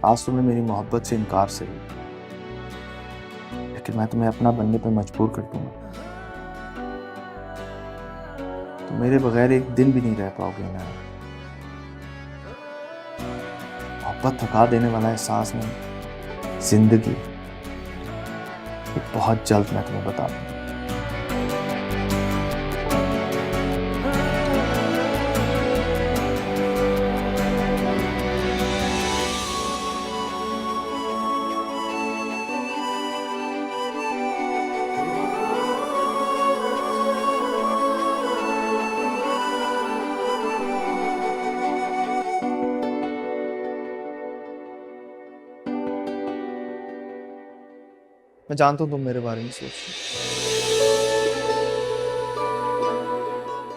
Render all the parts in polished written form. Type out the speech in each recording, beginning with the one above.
आज तुमने मेरी मोहब्बत से इनकार से, लेकिन मैं तुम्हें अपना बनने पर मजबूर कर दूंगा। तुम मेरे बगैर एक दिन भी नहीं रह पाओगे ना। मोहब्बत थका देने वाला एहसास नहीं, जिंदगी। ये बहुत जल्द मैं तुम्हें बता दूंगा। मैं जानता हूँ तुम मेरे बारे में सोच रहे हो।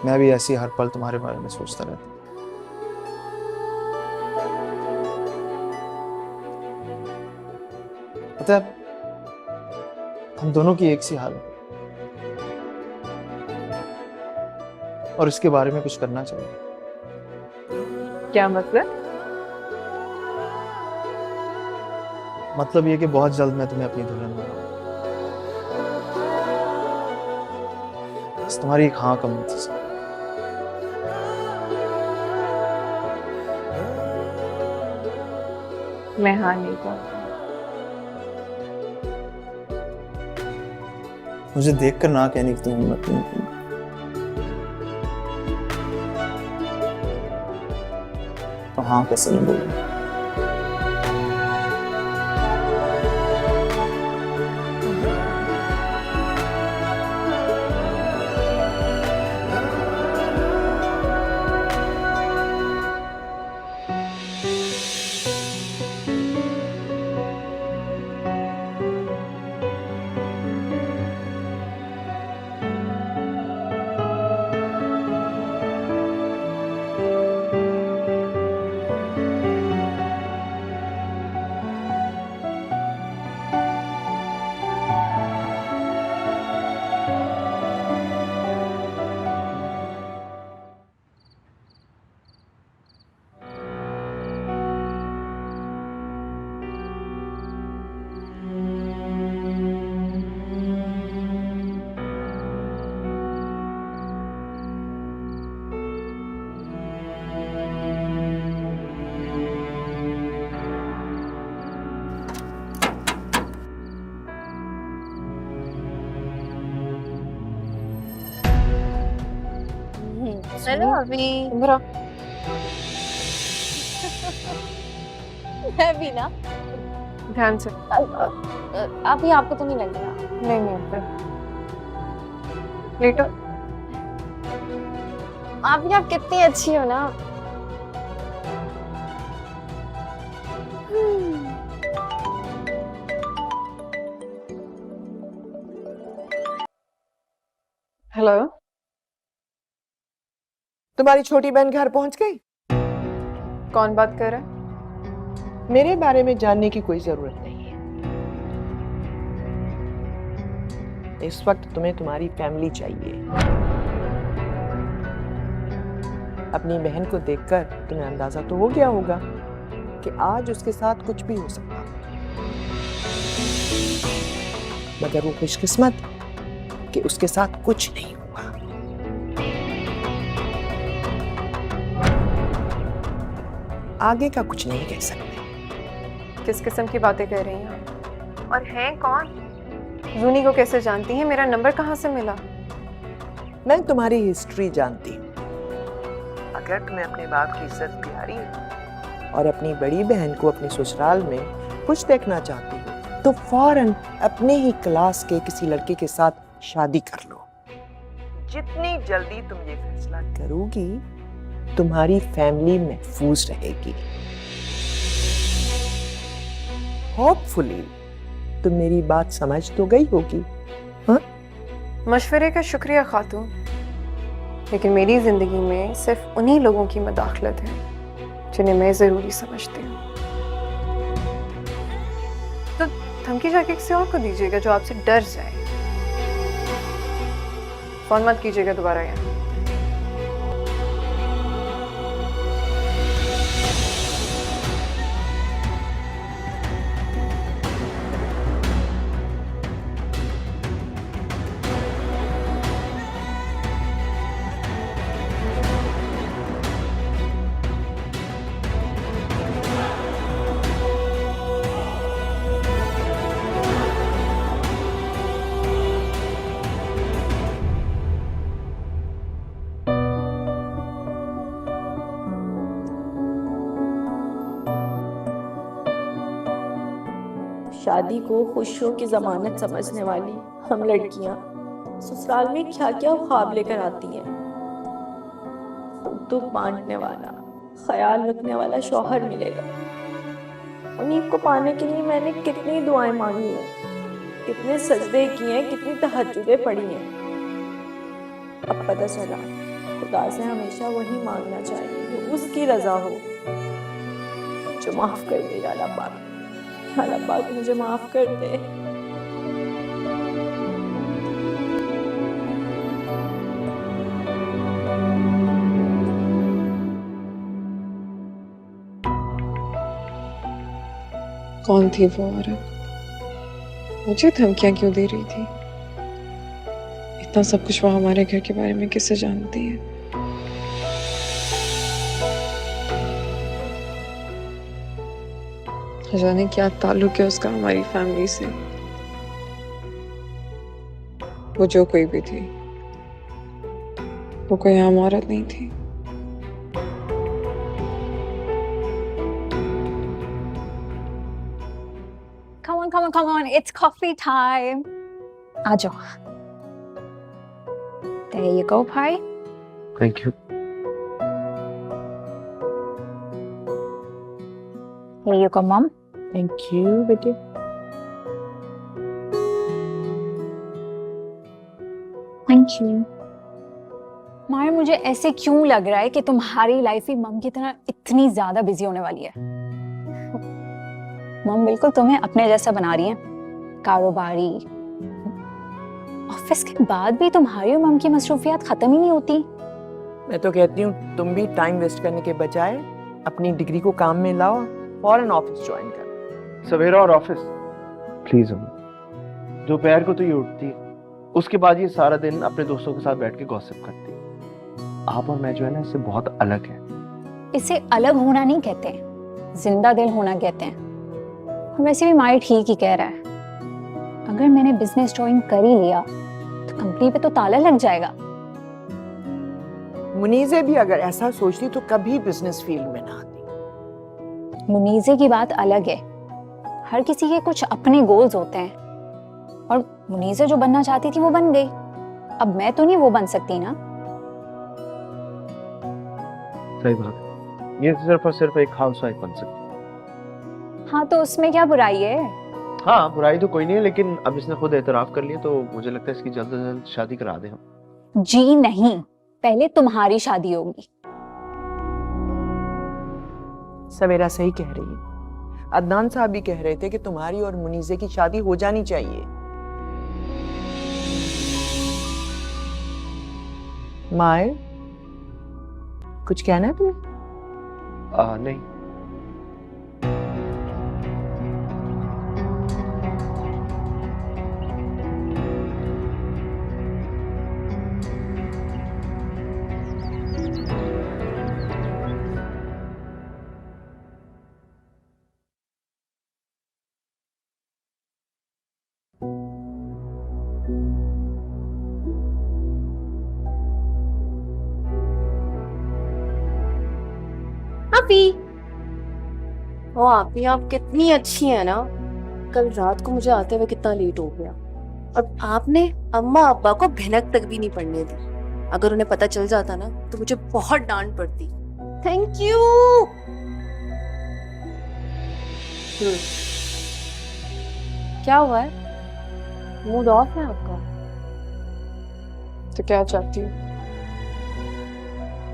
मैं भी ऐसी हर पल तुम्हारे बारे में सोचता रहता हूँ। पता है, हम दोनों की एक सी हालत है और इसके बारे में कुछ करना चाहिए। क्या मतलब? मतलब ये कि बहुत जल्द मैं तुम्हें अपनी दुल्हन बनाऊंगा। बस तुम्हारी एक हाँ कम थी। मैं हाँ नहीं कहूँगी। मुझे देखकर ना कहने की तुम हिम्मत नहीं की। तो हाँ कैसे नहीं बोलूं? हेलो अभी। मेरा मैं भी ना। ध्यान से। अभी आपको तो नहीं लगेगा। नहीं नहीं फिर लेटो। आप कितनी अच्छी हो ना। हेलो। तुम्हारी छोटी बहन घर पहुंच गई? कौन बात कर रहा है? मेरे बारे में जानने की कोई जरूरत नहीं है। इस वक्त तुम्हें तुम्हारी फैमिली चाहिए। अपनी बहन को देखकर तुम्हें अंदाजा तो हो गया होगा कि आज उसके साथ कुछ भी हो सकता है, मगर वो खुशकिस्मत कि उसके साथ कुछ नहीं हुआ। आगे का कुछ नहीं कह सकते। किस किस्म की बातें कर रही हैं आप? और हैं कौन? जूनी को कैसे जानती हैं? मेरा नंबर कहाँ से मिला? मैं तुम्हारी हिस्ट्री जानती हूँ। अगर तुम्हें अपने बाप की इज्जत प्यारी है और अपनी बड़ी बहन को अपने ससुराल में खुश देखना चाहती हो तो फौरन अपने ही क्लास के किसी लड़के के साथ शादी कर लो। जितनी जल्दी तुम ये फैसला करोगी तुम्हारी फैमिली महफूज रहेगी। होपफुली तुम मेरी बात समझ तो गई होगी। हाँ? मशवरे का शुक्रिया खातून, लेकिन मेरी जिंदगी में सिर्फ उन्हीं लोगों की मदाखलत है जिन्हें मैं जरूरी समझती हूँ। तो धमकी जाके किसी और को दीजिएगा जो आपसे डर जाए। फोन मत कीजिएगा दोबारा यहाँ। शादी को खुशियों की जमानत समझने वाली हम लड़कियां ससुराल में क्या क्या ख्वाब लेकर आती हैं। दुख बांटने वाला, ख्याल रखने वाला शौहर मिलेगा। उन्हीं को पाने के लिए मैंने कितनी दुआएं मांगी हैं, कितने सजदे किए हैं, कितनी तहज्जुदें पढ़ी हैं। अब पता चला खुदा से हमेशा वही मांगना चाहिए जो उसकी रजा हो, जो माफ कर दे। या अल्लाह पाक, या अल्लाह पाक मुझे माफ कर दे। कौन थी वो औरत? मुझे धमकियां क्यों दे रही थी? इतना सब कुछ वो हमारे घर के बारे में किससे जानती है? जाने क्या ताल्लुक है उसका हमारी फैमिली से। वो जो कोई भी थी, वो कोई आम औरत नहीं थी। Come on, it's coffee time. आ जाओ. There you go, भाई. Thank you. Here you go, mom. Thank you बेटे। Thank you. माया, मुझे ऐसे क्यों लग रहा है कि तुम्हारी लाइफ ही मम की तरह इतनी ज्यादा बिजी होने वाली है? मम बिल्कुल तुम्हें अपने जैसा बना रही हैं, कारोबारी। ऑफिस के बाद भी तुम्हारी और मम की मसरूफियात खत्म ही नहीं होती। मैं तो कहती हूँ तुम भी टाइम वेस्ट करने के बजाय अपनी डिग्री को काम में लाओ, फौरन ऑफिस ज्वाइन कर। सवेरा और ऑफिस, प्लीज अम्मी। दोपहर को तो ये उठती है, उसके बाद ये सारा दिन अपने दोस्तों के साथ बैठ के गॉसिप करती है। आप और मैं जो है ना, इससे बहुत अलग है। इसे अलग होना नहीं कहते, जिंदा दिल होना कहते हैं। और वैसे भी माई ठीक ही कह रहा है, अगर मैंने बिजनेस ज्वाइन कर ही लिया तो कंपनी पे तो ताला लग जाएगा। मुनीज़े भी अगर ऐसा सोचती तो कभी बिजनेस फील्ड में ना आती। मुनीज़े की बात अलग है, हर किसी के कुछ अपने गोल्स होते हैं, और मुनीज़े जो बनना चाहती थी वो बन गई। अब मैं तो नहीं वो बन सकती ना। सही बात है, ये सिर्फ और सिर्फ एक हाउसवाइफ बन सकती है। हाँ, तो उसमें क्या बुराई है? हाँ, बुराई तो कोई नहीं है, लेकिन अब इसने खुद एतराफ कर लिया तो मुझे लगता है इसकी जल्द से जल्द शादी करा दे हम। जी नहीं, पहले तुम्हारी शादी होगी। सवेरा सही कह रही है। अदनान साहब भी कह रहे थे कि तुम्हारी और मुनीज़े की शादी हो जानी चाहिए। माए, कुछ कहना है तुम्हें? नहीं। आपी, आप कितनी अच्छी है ना। कल रात को मुझे आते हुए कितना लेट हो गया, और आपने अम्मा अब्बा को भनक तक भी नहीं पड़ने दी। अगर उन्हें पता चल जाता ना तो मुझे बहुत डांट पड़ती। Thank you. क्या हुआ है? मूड ऑफ है आपका? तो क्या चाहती हो?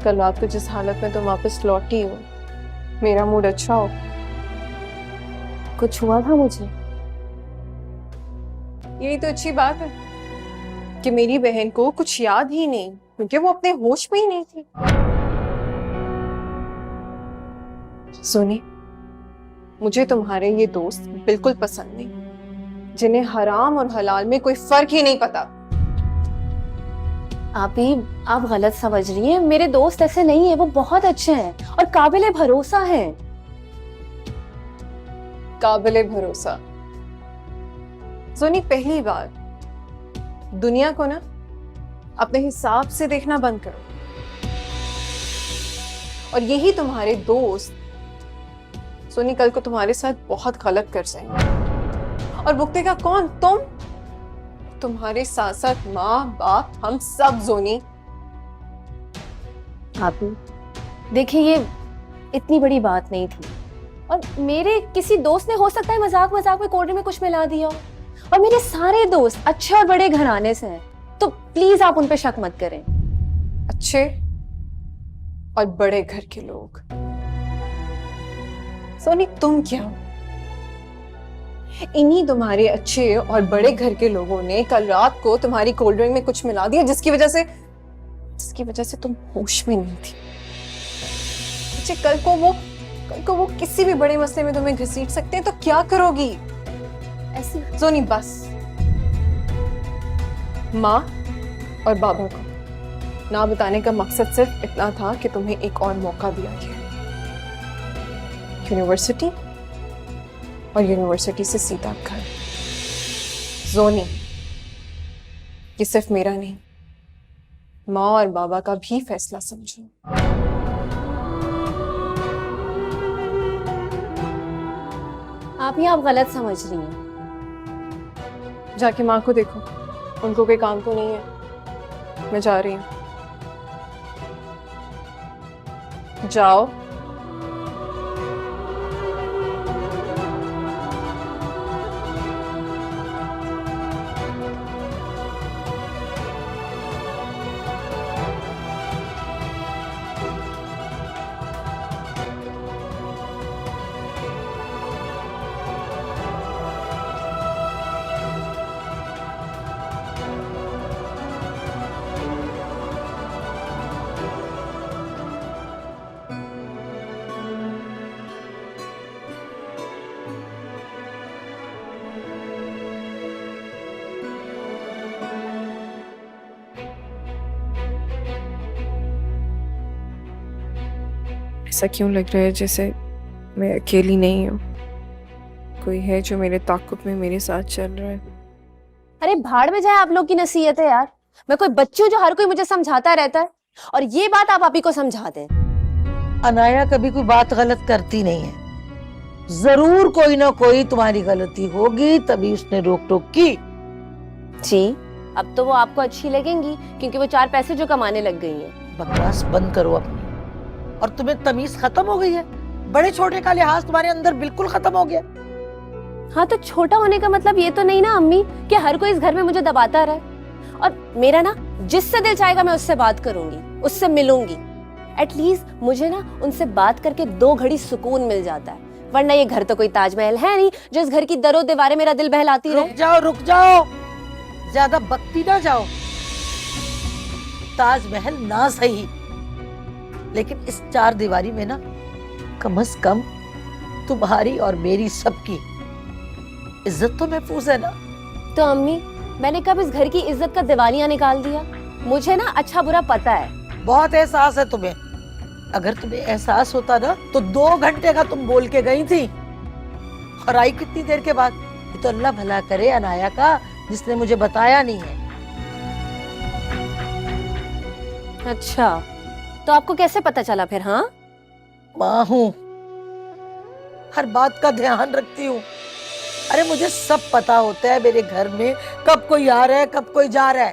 कल रात को जिस हालत में तुम वापस लौटी हो, मेरा मूड अच्छा हो? कुछ हुआ था मुझे? यही तो अच्छी बात है कि मेरी बहन को कुछ याद ही नहीं, क्योंकि वो अपने होश में ही नहीं थी। सुनी, मुझे तुम्हारे ये दोस्त बिल्कुल पसंद नहीं, जिन्हें हराम और हलाल में कोई फर्क ही नहीं पता। आप गलत समझ रही हैं। मेरे दोस्त ऐसे नहीं है, वो बहुत अच्छे हैं और काबिले भरोसा हैं। काबिले भरोसा? सोनी, पहली बार दुनिया को ना अपने हिसाब से देखना बंद करो। और यही तुम्हारे दोस्त सोनी कल को तुम्हारे साथ बहुत गलत कर जाएंगे, और भुगतेगा कौन? तुम, तुम्हारे साथ साथ माँ बाप, हम सब। जोनी, आप देखिए, ये इतनी बड़ी बात नहीं थी, और मेरे किसी दोस्त ने हो सकता है मजाक मजाक में कोल्ड ड्रिंक में कुछ मिला दिया हो, और मेरे सारे दोस्त अच्छे और बड़े घराने से हैं, तो प्लीज आप उन पे शक मत करें। अच्छे और बड़े घर के लोग। सोनी, तुम क्या? इन्हीं तुम्हारे अच्छे और बड़े घर के लोगों ने कल रात को तुम्हारी कोल्ड ड्रिंक में कुछ मिला दिया, जिसकी वजह से तुम होश में नहीं थी। अच्छा, कल को वो किसी भी बड़े मसले में तुम्हें घसीट सकते हैं, तो क्या करोगी? ऐसी सोनी, बस। माँ और बाबा को ना बताने का मकसद सिर्फ इतना था कि तुम्हें एक और मौका दिया गया। यूनिवर्सिटी और यूनिवर्सिटी से सीधा घर। जोनी, ये सिर्फ मेरा नहीं, माँ और बाबा का भी फैसला समझो। आप गलत समझ रही हैं। जाके माँ को देखो, उनको कोई काम तो नहीं है। मैं जा रही हूँ। जाओ। ऐसा क्यों लग रहा है जैसे मैं अकेली नहीं हूँ? कोई है जो मेरे ताक़ुब में मेरे साथ चल रहा है। अरे भाड़ में जाए आप लोग की नसीहत है यार। मैं कोई बच्ची हूँ जो हर कोई मुझे समझाता रहता है, और ये बात आप ही को समझा दें। अनाया कभी कोई बात गलत करती नहीं है। जरूर कोई ना कोई तुम्हारी गलती होगी, तभी उसने रोक टोक की। जी, अब तो वो आपको अच्छी लगेंगी क्योंकि वो 4 पैसे जो कमाने लग गई हैं। बकवास बंद करो अपनी। और तुम्हें तमीज खत्म हो गई है? बड़े छोटे का लिहाज तुम्हारे अंदर बिल्कुल खत्म हो गया। हाँ, तो छोटा होने का मतलब ये तो नहीं ना अम्मी कि हर कोई इस घर में मुझे दबाता रहे। और मेरा ना जिससे दिल चाहेगा मैं उससे बात करूंगी, उससे मिलूंगी। एटलीस्ट मुझे ना उनसे बात करके 2 घड़ी सुकून मिल जाता है, वरना ये घर तो कोई ताजमहल है नहीं जो इस घर की दरों दीवारें मेरा दिल बहलाती रहे। रुक जाओ, ज्यादा बकती ना जाओ। ताजमहल ना सही, लेकिन इस 4 दीवारी में ना कम से कम तुम्हारी और मेरी सबकी इज्जत तो महफूज है ना। तो अम्मी, मैंने कब इस घर की इज्जत का दिवालिया निकाल दिया? मुझे ना अच्छा बुरा पता है। बहुत एहसास है तुम्हें। अगर तुम्हें एहसास होता ना तो 2 घंटे का तुम बोल के गई थी, और आई कितनी देर के बाद। ये तो अल्लाह भला करे अनाया का, जिसने मुझे बताया नहीं है। अच्छा, तो आपको कैसे पता चला फिर? हाँ, माँ हूँ, हर बात का ध्यान रखती हूँ। अरे मुझे सब पता होता है मेरे घर में कब कोई आ रहा है, कब कोई जा रहा है।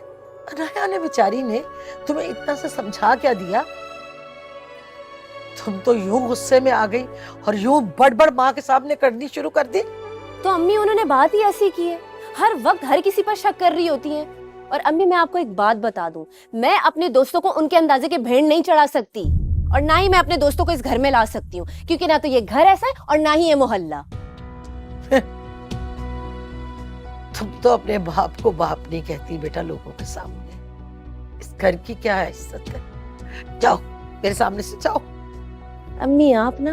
अनाया ने बेचारी ने तुम्हें इतना से समझा क्या दिया? तुम तो यूं गुस्से में आ गई और यूं बड़बड़ माँ के सामने करनी शुरू कर दी। तो अम्मी उन्होंने बात ही ऐसी की है, हर वक्त हर किसी पर शक कर रही होती हैं। और अम्मी, मैं आपको एक बात बता दूं, मैं अपने दोस्तों को उनके अंदाजे के भेड़ नहीं चढ़ा सकती, और ना ही मैं अपने दोस्तों को इस घर में ला सकती हूँ, क्योंकि ना तो ये घर ऐसा है और ना ही ये मोहल्ला। तुम तो अपने बाप को बाप नहीं कहती बेटा लोगों के सामने। इस घर की क्या है इज्जत है? जाओ मेरे सामने से जाओ। अम्मी, आप ना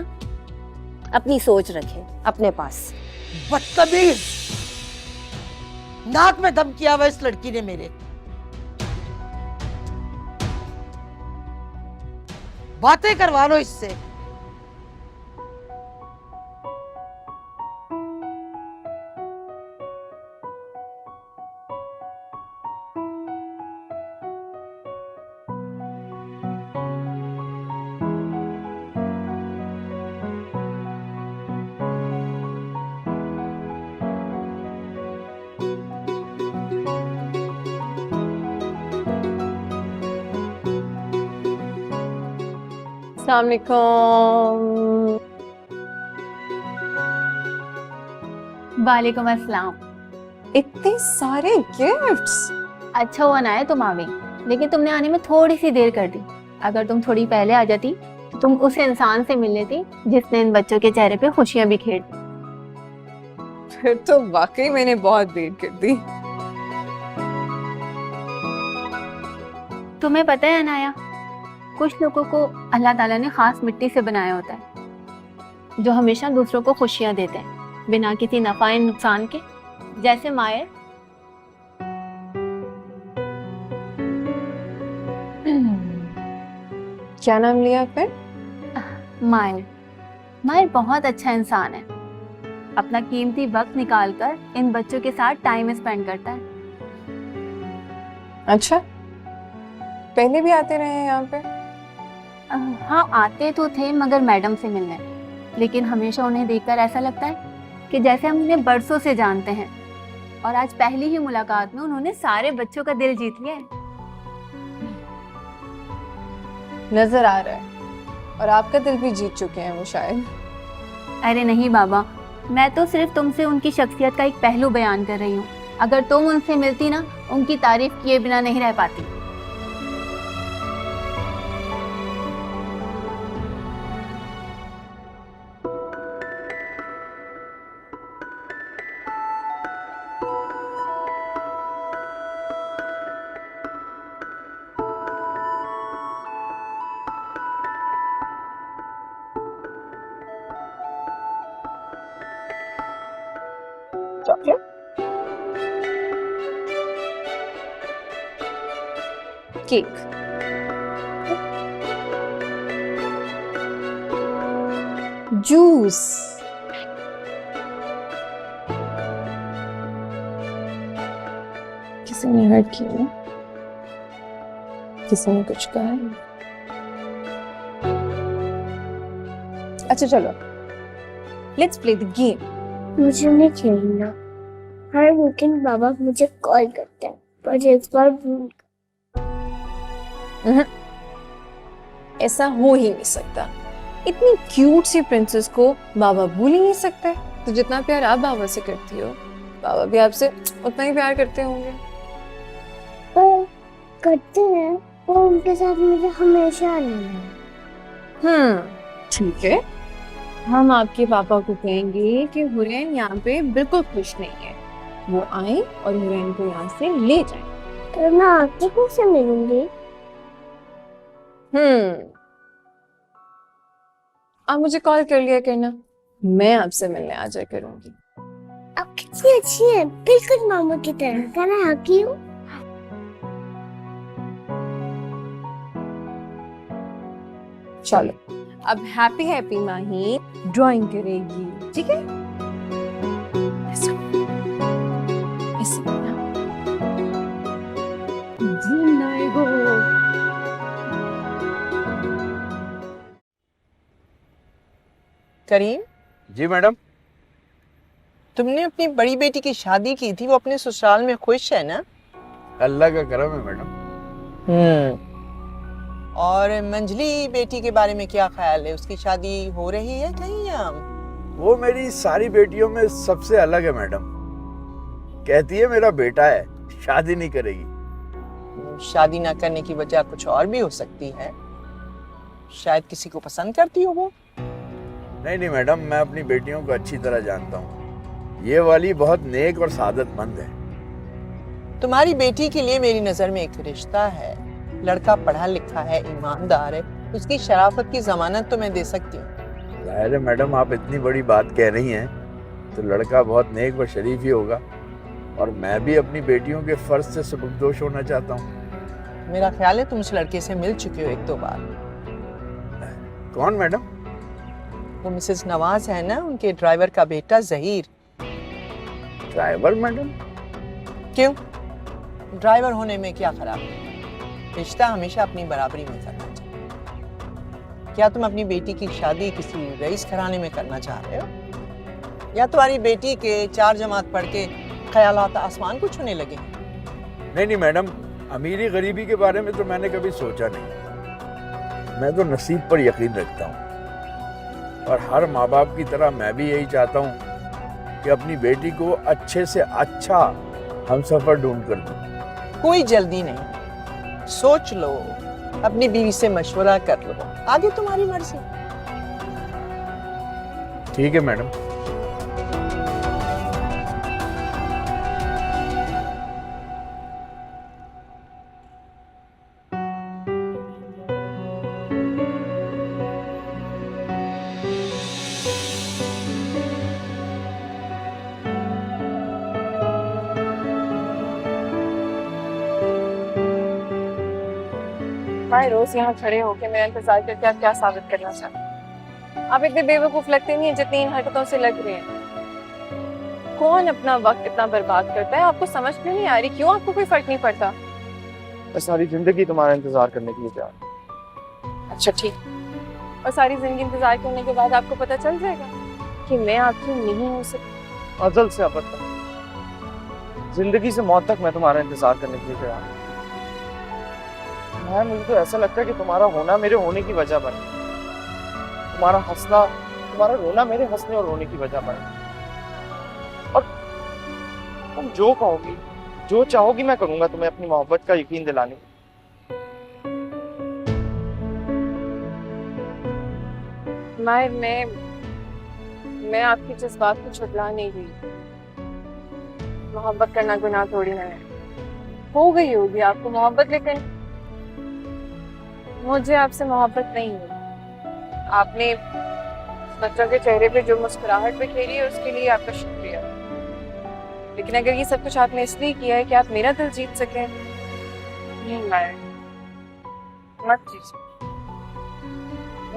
अपनी सोच रखें अपने पास। बदतमीज, नाक में दम किया हुआ इस लड़की ने मेरे। बातें करवा लो इससे। अस्सलाम वालेकुम। वालेकुम अस्सलाम। इतने सारे गिफ्ट्स। अच्छा हुआ ना है तुम आ गई, लेकिन तुमने आने में थोड़ी सी देर कर दी। अगर तुम थोड़ी पहले आ जाती तो तुम उस इंसान से मिल लेती जिसने इन बच्चों के चेहरे पे खुशियां बिखेर दी। फिर तो वाकई मैंने बहुत देर कर दी। तुम्हें पता है अनाया, कुछ लोगों को अल्लाह ताला ने खास मिट्टी से बनाया होता है, जो हमेशा दूसरों को खुशियां देते हैं बिना किसी नफा नुकसान के, जैसे मायर। क्या नाम लिया आपने? मायर। मायर बहुत अच्छा इंसान है, अपना कीमती वक्त निकालकर इन बच्चों के साथ टाइम स्पेंड करता है। अच्छा, पहले भी आते रहे हैं यहाँ पे? हाँ आते तो थे, मगर मैडम से मिलने। लेकिन हमेशा उन्हें देखकर ऐसा लगता है कि जैसे हम उन्हें बरसों से जानते हैं, और आज पहली ही मुलाकात में उन्होंने सारे बच्चों का दिल जीत लिया है। नजर आ रहा है, और आपका दिल भी जीत चुके हैं वो शायद। अरे नहीं बाबा, मैं तो सिर्फ तुमसे उनकी शख्सियत का एक पहलू बयान कर रही हूँ। अगर तुम उनसे मिलती ना, उनकी तारीफ किए बिना नहीं रह पाती। चॉकलेट? केक? जूस? किसी ने हर्ट किया ना? किसी ने कुछ कहा है? अच्छा चलो, लेट्स प्ले द गेम। मुझे नहीं खेलना। हर वीकेंड बाबा मुझे कॉल करते हैं, पर इस बार भूल। ऐसा हो ही नहीं सकता। इतनी क्यूट सी प्रिंसेस को बाबा भूल ही नहीं सकते। तो जितना प्यार आप बाबा से करती हो, बाबा भी आपसे उतना ही प्यार करते होंगे। करते हैं, और उनके साथ मुझे हमेशा आना है। ठीक है, हम आपके पापा को कहेंगे कि हुरैन यहाँ पे बिल्कुल खुश नहीं है, वो आए और हुरैन को यहाँ से ले जाएं। तो मैं आपसे कैसे मिलूंगी? आप मुझे कॉल कर लिया करना, मैं आपसे मिलने आ जाया करूंगी। आप कितनी अच्छी हैं, बिल्कुल मामा की तरह। क्या मैं आकी हूँ? चलो, अब हैप्पी हैप्पी माही ड्राइंग करेगी, ठीक है? ऐसे ना। जी नहीं गो। करीम, जी मैडम। तुमने अपनी बड़ी बेटी की शादी की थी, वो अपने ससुराल में खुश है ना? अल्लाह का करम है मैडम। और मंजली बेटी के बारे में क्या ख्याल है? उसकी शादी हो रही है कहीं या? वो मेरी सारी बेटियों में सबसे अलग है मैडम। कहती है मेरा बेटा है, शादी नहीं करेगी। शादी ना करने की वजह कुछ और भी हो सकती है, शायद किसी को पसंद करती हो वो। नहीं मैडम, मैं अपनी बेटियों को अच्छी तरह जानता हूँ। ये वाली बहुत नेक और सादतमंद है। तुम्हारी बेटी के लिए मेरी नजर में एक रिश्ता है। लड़का पढ़ा लिखा है, ईमानदार है, उसकी शराफत की जमानत तो मैं दे सकती हूँ। जाहिर है मैडम, आप इतनी बड़ी बात कह रही हैं तो लड़का बहुत नेक और शरीफ ही होगा, और मैं भी अपनी बेटियों के फर्ज से सबकदोश होना चाहता हूँ। मेरा ख्याल है तुम उस लड़के से मिल चुके हो एक दो बार। कौन मैडम? वो मिसेस नवाज है ना, उनके ड्राइवर का बेटा जहीर। Driver madam? क्यों, ड्राइवर होने में क्या खराब है? रिश्ता हमेशा अपनी बराबरी में करना चाहिए। क्या तुम अपनी बेटी की शादी किसी रईस घराने में करना चाह रहे हो, या तुम्हारी बेटी के 4 जमात पढ़ के ख्यालात आसमान को छूने लगे? नहीं मैडम, अमीरी गरीबी के बारे में तो मैंने कभी सोचा नहीं। मैं तो नसीब पर यकीन रखता हूँ और हर माँ बाप की तरह मैं भी यही चाहता हूँ कि अपनी बेटी को अच्छे से अच्छा हमसफर ढूंढ कर दूँ। कोई जल्दी नहीं, सोच लो, अपनी बीवी से मशवरा कर लो, आगे तुम्हारी मर्जी। ठीक है मैडम। भाई रोज यहाँ खड़े होके मेरा इंतजार करके आप क्या साबित करना चाहते हैं? आप इतने बेवकूफ लगते नहीं है जितनी इन हरकतों से लग रहे हैं। कौन अपना वक्त इतना बर्बाद करता है? आपको समझ में नहीं आ रही, क्यों आपको कोई फर्क नहीं पड़ता? मैं सारी जिंदगी तुम्हारा इंतजार करने के लिए तैयार। अच्छा ठीक, और सारी जिंदगी इंतजार करने के बाद आपको पता चल जाएगा कि मैं आपकी नहीं हो सकती। अजल से अब तक, जिंदगी से मौत तक मैं तुम्हारा इंतजार करने के लिए तैयार हूँ। मुझे तो ऐसा लगता है कि तुम्हारा होना मेरे होने की वजह बने, तुम्हारा हंसना, तुम्हारा रोना मेरे हंसने और रोने की वजह बने। और तुम जो कहोगी, जो चाहोगी मैं करूंगा तुम्हें अपनी मोहब्बत का यकीन दिलाने। माहिर, मैं आपकी जज्बात को छुटला नहीं गई। मोहब्बत करना गुनाह थोड़ी ना है। हो गई होगी आपको मोहब्बत, लेकिन मुझे आपसे मोहब्बत नहीं हुई। आपने बच्चों के चेहरे पे जो मुस्कुराहट बिखेरी है उसके लिए आपका शुक्रिया, लेकिन अगर ये सब कुछ आपने इसलिए किया है कि आप मेरा दिल जीत सकें, नहीं माहिर, मत कीजिए।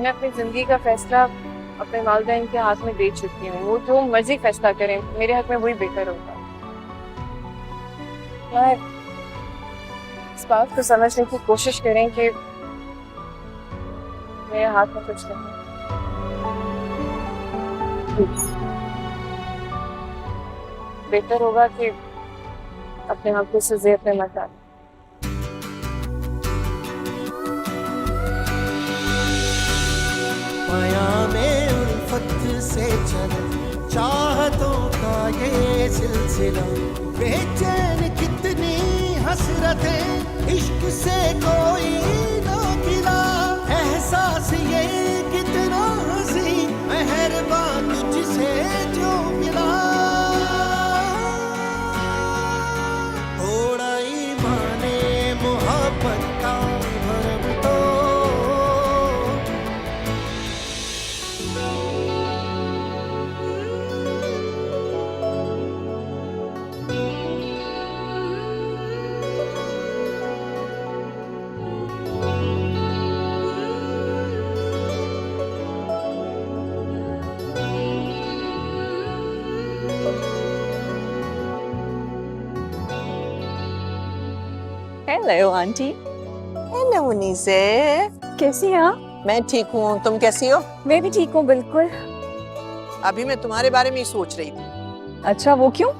मैं अपनी जिंदगी का फैसला अपने वालिदैन के हाथ में दे चुकी हूँ। वो जो मर्जी फैसला करें, मेरे हक में वही बेहतर होगा। माहिर, इस बात को समझने की कोशिश करें कि मेरे हाथ में कुछ नहीं। बेहतर होगा कि अपने आप को सजे अपने मत डालें। माया में उल्फत से चला चाहतों का ये सिलसिला, बेचैन कितनी हसरतें इश्क से कोई ना गिला, एहसास ये कितना हंसी मेहरबान तुझसे जो मिला, थोड़ा ही माने मोहब्बत का भरम तो हेलो आंटी। हेलो मुनीसे, कैसी हैं आप? मैं ठीक हूँ, तुम कैसी हो? मैं भी ठीक हूँ, बिल्कुल। अभी मैं तुम्हारे बारे में ही सोच रही थी। अच्छा, वो क्यों?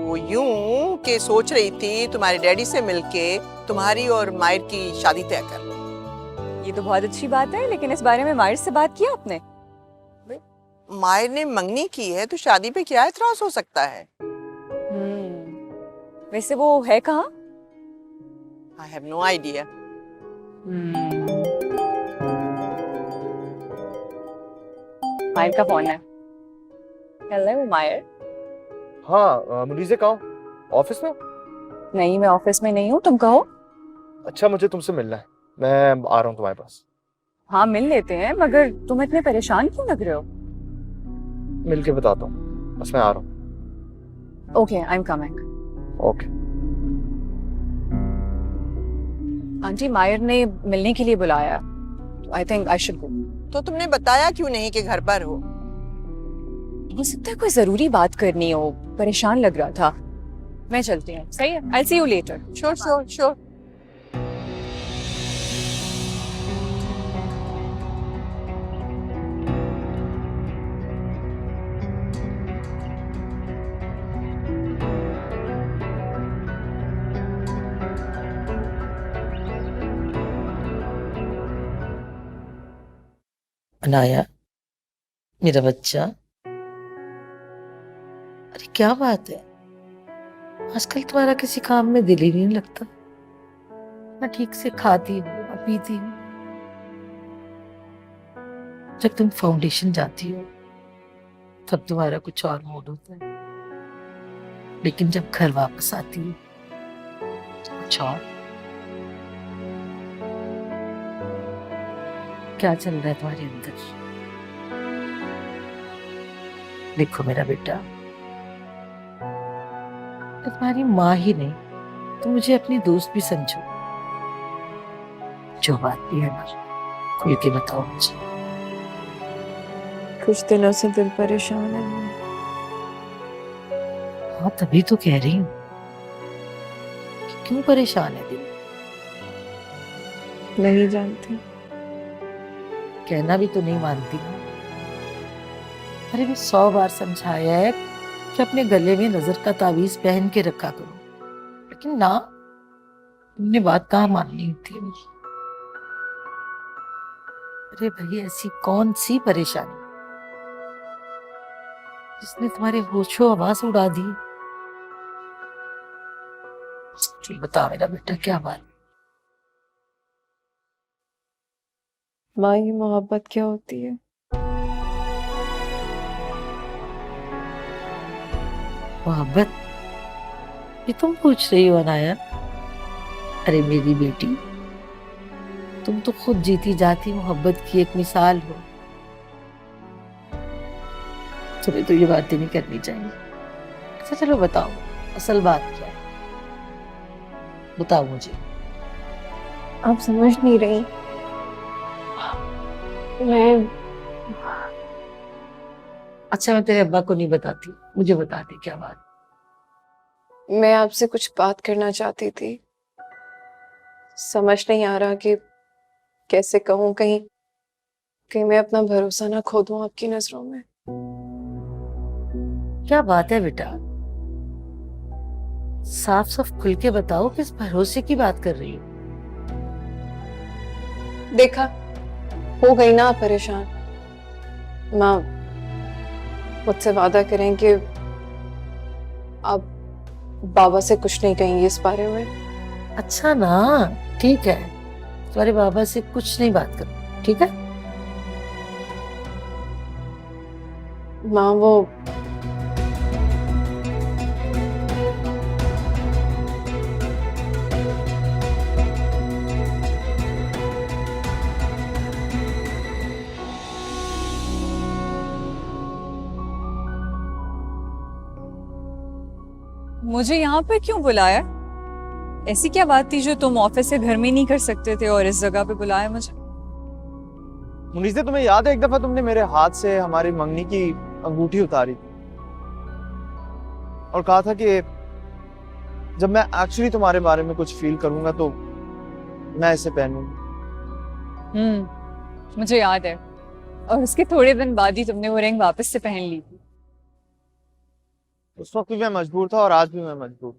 वो यूं कि सोच रही थी तुम्हारे डैडी से मिलके तुम्हारी और मायर की शादी तय कर। ये तो बहुत अच्छी बात है, लेकिन इस बारे में मायर से बात की आपने? मायर ने मंगनी की है तो शादी पे क्या एतराज हो सकता है? वैसे वो है कहाँ? I have no idea. मायर का फोन है। हेलो मायर। हाँ मुनीसे कहाँ हो? ऑफिस में हो? नहीं, मैं ऑफिस में नहीं हूँ, तुम कहो। अच्छा, मुझे तुमसे मिलना है, मैं आ रहा हूँ तुम्हारे पास। हाँ मिल लेते हैं, मगर तुम इतने परेशान क्यों लग रहे हो? मिल के बताता हूँ, बस मैं आ रहा हूँ। Okay, I am coming. Okay. Aunty, मायर ने मिलने के लिए बुलाया, I think I should go. तो तुमने बताया क्यों नहीं कि घर पर हो? हो सकता है कोई जरूरी बात करनी हो, परेशान लग रहा था। मैं चलती हूँ, सही है? I see you later. Sure sure sure. Anaya, मेरा बच्चा, अरे क्या बात है, आजकल तुम्हारा किसी काम में दिल ही नहीं लगता, ना ठीक से खाती हो ना पीती हो। जब तुम फाउंडेशन जाती हो तब तुम्हारा कुछ और मूड होता है, लेकिन जब घर वापस आती हो तो कुछ और। क्या चल रहा है तुम्हारे अंदर? देखो मेरा बेटा, मैं तुम्हारी माँ ही नहीं, तुम मुझे अपनी दोस्त भी समझो। जो बात भी है ना, खुल के बताओ मुझे। कुछ दिनों से दिल परेशान है। हाँ, तभी तो कह रही हूँ कि क्यों परेशान है दिल। नहीं जानती। कहना भी तो नहीं मानती ना। अरे मैं 100 बार समझाया है कि अपने गले में नजर का तावीज पहन के रखा करो, लेकिन ना, तुमने बात कहाँ माननी होती है मेरी। अरे भाई, ऐसी कौन सी परेशानी जिसने तुम्हारे होशो हवास उड़ा दी? चल बता मेरा बेटा, क्या बात? माँ, ये मोहब्बत क्या होती है? मोहब्बत? ये तुम पूछ रही हो अनाया? अरे मेरी बेटी, तुम तो खुद जीती जाती मोहब्बत की एक मिसाल हो। तुम्हें तो ये बातें नहीं करनी चाहिए। अच्छा चलो बताओ, असल बात क्या है? बताओ मुझे। आप समझ नहीं रही। मैं अच्छा, मैं तेरे अब्बा को नहीं बताती, मुझे बताती क्या बात? मैं आपसे कुछ बात करना चाहती थी। समझ नहीं आ रहा कि कैसे कहूँ, कहीं मैं अपना भरोसा ना खो दूं आपकी नजरों में। क्या बात है बेटा? साफ साफ खुल के बताओ, किस भरोसे की बात कर रही हो? देखा, हो गई ना आप परेशान। माँ, मुझसे वादा करें कि आप बाबा से कुछ नहीं कहेंगे इस बारे में। अच्छा ना, ठीक है, तुम्हारे बाबा से कुछ नहीं बात करो, ठीक है? माँ, वो मुझे यहाँ पे क्यों बुलाया? ऐसी क्या बात थी जो तुम ऑफिस से घर में नहीं कर सकते थे और इस जगह पे बुलाया मुझे? मुनीसे, तुम्हें याद है एक दफा तुमने मेरे हाथ से हमारी मंगनी की अंगूठी उतारी थी और कहा था कि जब मैं एक्चुअली तुम्हारे बारे में कुछ फील करूंगा तो मैं इसे पहनूंगा। मुझे याद है। और उसके थोड़े दिन बाद ही तुमने वो रिंग वापस से पहन ली थी। उस वक्त भी मैं मजबूर था और आज भी मैं मजबूर।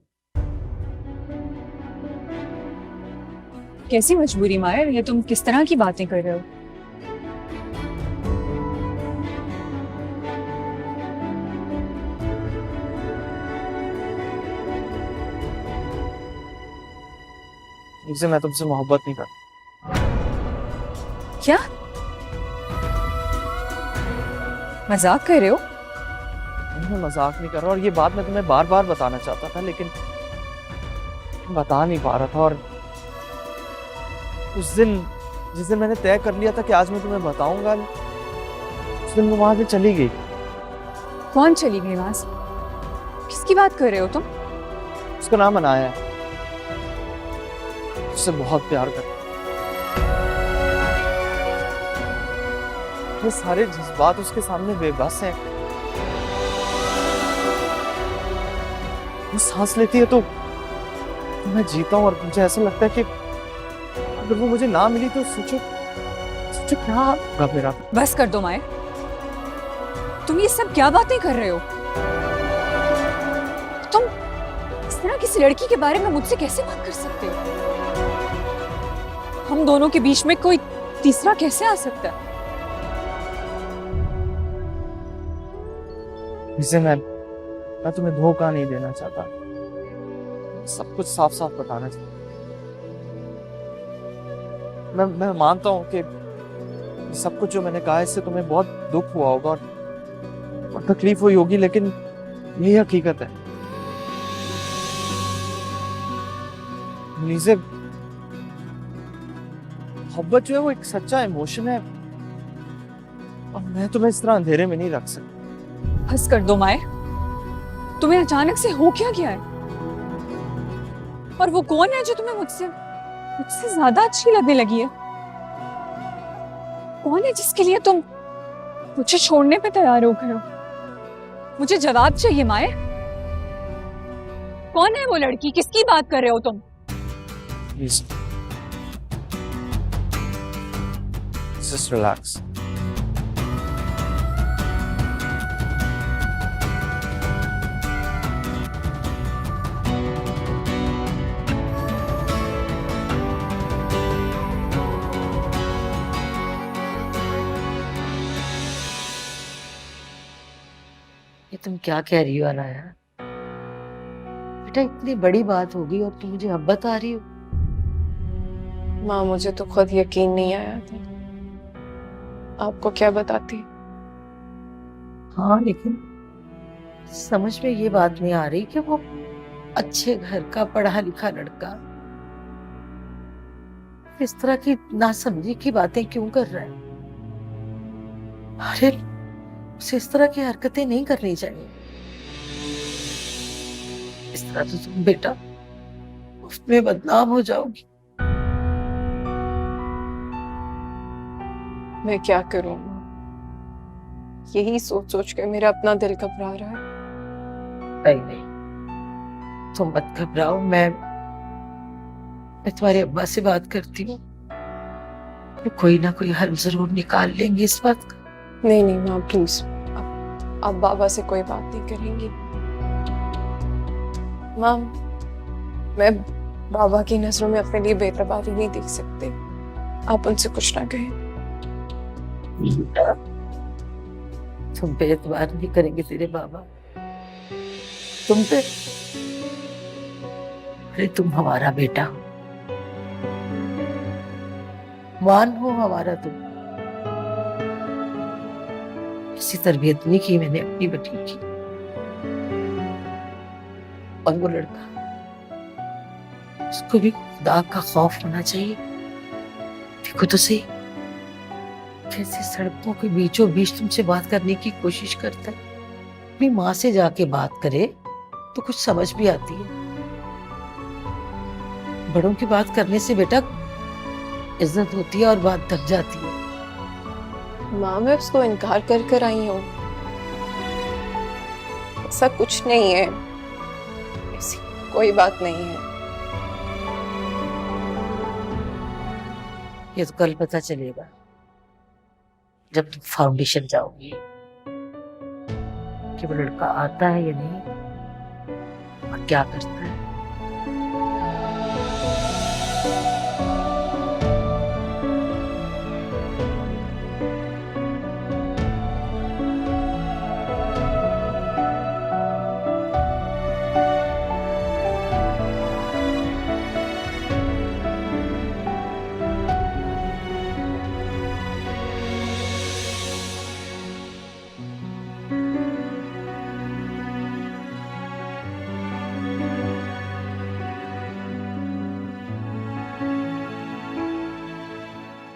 कैसी मजबूरी मायर, ये तुम किस तरह की बातें कर रहे हो? मुझसे, मैं तुमसे मोहब्बत नहीं करता। क्या मजाक कर रहे हो? मैं मजाक नहीं कर रहा, और ये बात मैं तुम्हें बार बार बताना चाहता था, लेकिन बता नहीं पा रहा था। और उस दिन, जिस दिन मैंने तय कर लिया था कि आज मैं तुम्हें बताऊंगा, उस दिन वो वहां से चली गई। कौन चली गई वहां से? किसकी बात कर रहे हो तुम? उसका नाम अनाया है, उससे बहुत प्यार करता। ये सारे जज्बात उसके सामने बेबस हैं। वो सांस लेती है तो मैं जीता हूँ, और मुझे ऐसा लगता है कि अगर वो मुझे ना मिली तो सोचो क्या होगा मेरा। बस कर दो माए, तुम ये सब क्या बातें कर रहे हो? तुम इस तरह किसी लड़की के बारे में मुझसे कैसे बात कर सकते हो? हम दोनों के बीच में कोई तीसरा कैसे आ सकता है? इसे मैं तुम्हें धोखा नहीं देना चाहता, सब कुछ साफ साफ बताना चाहता। मैं मानता हूँ कि सब कुछ जो मैंने कहा इससे तुम्हें बहुत दुख हुआ होगा और तकलीफ हुई होगी, लेकिन यही हकीकत है। मुनीसे, मोहब्बत जो है वो एक सच्चा इमोशन है और मैं तुम्हें इस तरह अंधेरे में नहीं रख सकता। बस कर दो माए, तुम्हें अचानक से हो क्या गया है? और वो कौन है जो तुम्हें मुझसे मुझसे ज्यादा अच्छी लगने लगी है? कौन है जिसके लिए तुम मुझे छोड़ने पे तैयार हो गए हो? मुझे जवाब चाहिए माए। कौन है वो लड़की? किसकी बात कर रहे हो तुम? Please. Just relax. ये तुम क्या कह रही हो अनाया? बेटा इतनी बड़ी बात होगी और तुम मुझे अब बता रही हो? माँ, मुझे तो खुद यकीन नहीं आया था, आपको क्या बताती। हाँ, लेकिन समझ में ये बात नहीं आ रही कि वो अच्छे घर का पढ़ा लिखा लड़का इस तरह की नासमझी की बातें क्यों कर रहा है। अरे उसे इस तरह की हरकतें नहीं करनी चाहिए। इस तरह तो तुम बेटा उसमें बदनाम हो जाओगी। मैं क्या करूं माँ? यही सोच सोच के मेरा अपना दिल घबरा रहा है। नहीं नहीं, तुम मत घबराओ। मैं तुम्हारे अब्बा से बात करती हूँ, वो कोई ना कोई हल जरूर निकाल लेंगे इस बात का। नहीं नहीं माँ, प्लीज आप बाबा से कोई बात नहीं करेंगी। माँ, मैं बाबा की नजरों में अपने लिए बेतबारी नहीं देख सकती, आप उनसे कुछ ना कहें। तुम पे एतबार नहीं करेंगे तेरे बाबा, तुम पे। अरे तुम हमारा बेटा हो, मान हो हमारा तुम। ऐसी तरबियत नहीं की मैंने अपनी बेटी की। और वो लड़का, उसको भी खुदा का खौफ होना चाहिए। देखो तो सही, कैसे सड़कों के बीचों बीच तुमसे बात करने की कोशिश करता है। अपनी माँ से जाके बात करे तो कुछ समझ भी आती है। बड़ों की बात करने से बेटा इज्जत होती है और बात ढक जाती है। माँ, मैं उसको इनकार कर कर आई हूँ, ऐसा कुछ नहीं है, ऐसी कोई बात नहीं है। ये तो कल पता चलेगा जब तुम फाउंडेशन जाओगी कि वो लड़का आता है या नहीं और क्या करता है।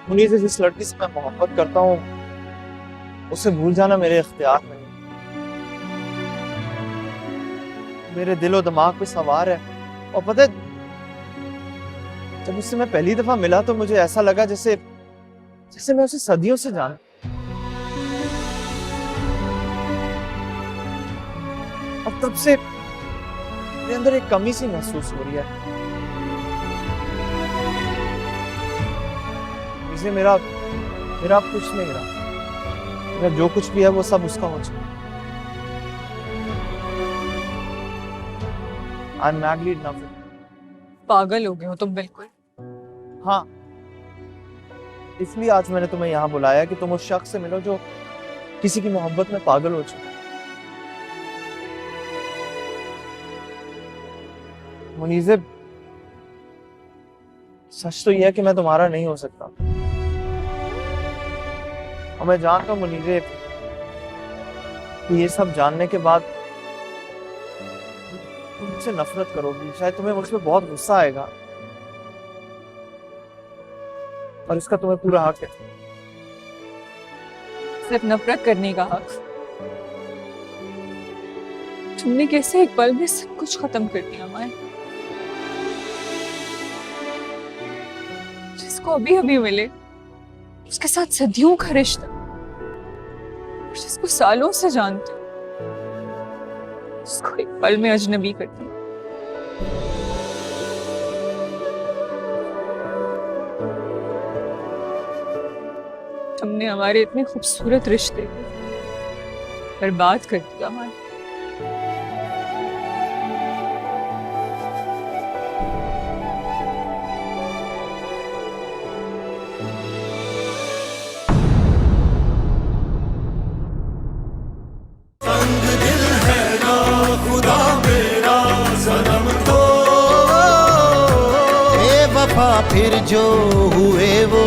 मुनीर से जिस लड़की से मैं मोहब्बत करता हूँ उसे भूल जाना मेरे इख्तियार में नहीं। मेरे दिल और दिमाग पे सवार है। और पता है, जब उससे मैं पहली दफा मिला तो मुझे ऐसा लगा जैसे जैसे मैं उसे सदियों से जानता। और तब से मेरे अंदर एक कमी सी महसूस हो रही है। इसे मेरा मेरा अब कुछ नहीं रहा। मेरा जो कुछ भी है वो सब उसका हो चुका। I'm madly in love with him. पागल हो गए हो तुम बिल्कुल। हाँ, इसलिए आज मैंने तुम्हें यहाँ बुलाया कि तुम उस शख्स से मिलो जो किसी की मोहब्बत में पागल हो चुका है। मुनीज़, सच तो यह है कि मैं तुम्हारा नहीं हो सकता। और मैं जानता हूँ मुनीज़ कि ये सब जानने के बाद तुम मुझसे नफरत करोगी, शायद तुम्हें मुझ पे बहुत गुस्सा आएगा, और इसका तुम्हें पूरा हक है। सिर्फ नफरत करने का हक? तुमने कैसे एक पल में सब कुछ खत्म कर दिया माया? जिसको अभी अभी मिले, उसके साथ सदियों का रिश्ता, जिसको सालों से जानते, उसको एक पल में अजनबी कर दिया। तुमने हमारे इतने खूबसूरत रिश्ते बर्बाद कर दिया हमारे। तंग दिल है ना खुदा मेरा सनम तो, बेवफा फिर जो हुए वो